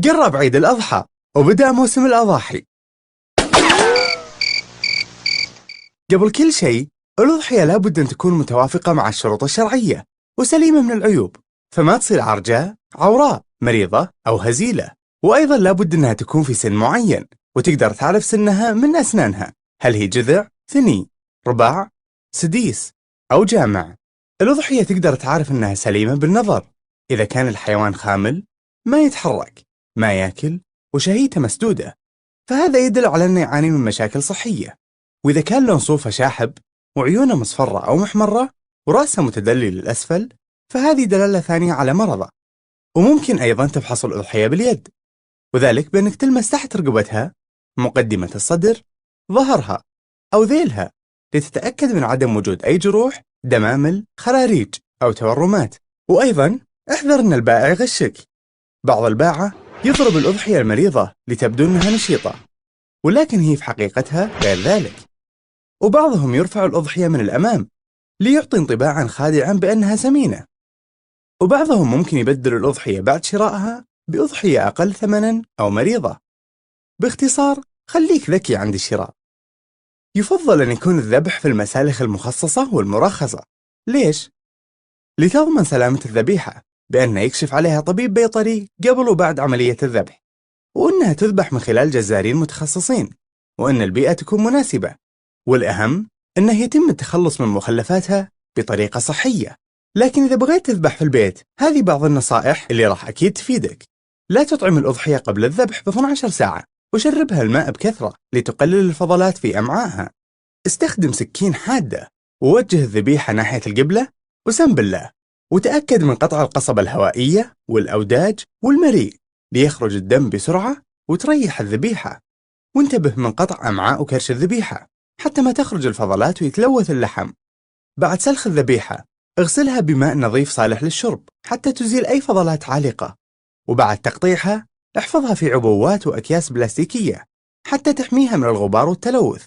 قرب عيد الأضحى وبدأ موسم الأضاحي. قبل كل شيء، الأضحية لابد أن تكون متوافقة مع الشروط الشرعية وسليمة من العيوب، فما تصير عرجاء، عوراء، مريضة أو هزيلة. وأيضا لابد أنها تكون في سن معين، وتقدر تعرف سنها من أسنانها، هل هي جذع، ثني، رباع، سديس أو جامع. الأضحية تقدر تعرف أنها سليمة بالنظر، إذا كان الحيوان خامل، ما يتحرك، ما ياكل، وشهيته مسدودة، فهذا يدل على أنه يعاني من مشاكل صحية. وإذا كان لون صوفه شاحب وعيونه مصفرة أو محمرة ورأسه متدلي للأسفل، فهذه دلالة ثانية على مرضه. وممكن أيضا تفحص الأضحية باليد، وذلك بأنك تلمس تحت رقبتها، مقدمة الصدر، ظهرها أو ذيلها، لتتأكد من عدم وجود أي جروح، دمامل، خراريج أو تورمات. وأيضا احذر أن البائع يغشك. بعض الباعة يضرب الأضحية المريضة لتبدو أنها نشيطة، ولكن هي في حقيقتها غير ذلك. وبعضهم يرفع الأضحية من الأمام ليعطي انطباعا خادعا بأنها سمينة. وبعضهم ممكن يبدل الأضحية بعد شرائها بأضحية أقل ثمنا أو مريضة. باختصار، خليك ذكي عند الشراء. يفضل أن يكون الذبح في المسالخ المخصصة والمرخصة. ليش؟ لتضمن سلامة الذبيحة بأنه يكشف عليها طبيب بيطري قبل وبعد عملية الذبح، وأنها تذبح من خلال جزارين متخصصين، وأن البيئة تكون مناسبة، والأهم أنه يتم التخلص من مخلفاتها بطريقة صحية. لكن إذا بغيت تذبح في البيت، هذه بعض النصائح اللي راح أكيد تفيدك. لا تطعم الأضحية قبل الذبح ب 12 ساعة، وشربها الماء بكثرة لتقلل الفضلات في أمعائها. استخدم سكين حادة، ووجه الذبيحة ناحية القبلة، وسم بالله، وتأكد من قطع القصبة الهوائية والأوداج والمريء ليخرج الدم بسرعة وتريح الذبيحة. وانتبه من قطع أمعاء وكرش الذبيحة حتى ما تخرج الفضلات ويتلوث اللحم. بعد سلخ الذبيحة، اغسلها بماء نظيف صالح للشرب حتى تزيل أي فضلات عالقة. وبعد تقطيعها، احفظها في عبوات وأكياس بلاستيكية حتى تحميها من الغبار والتلوث.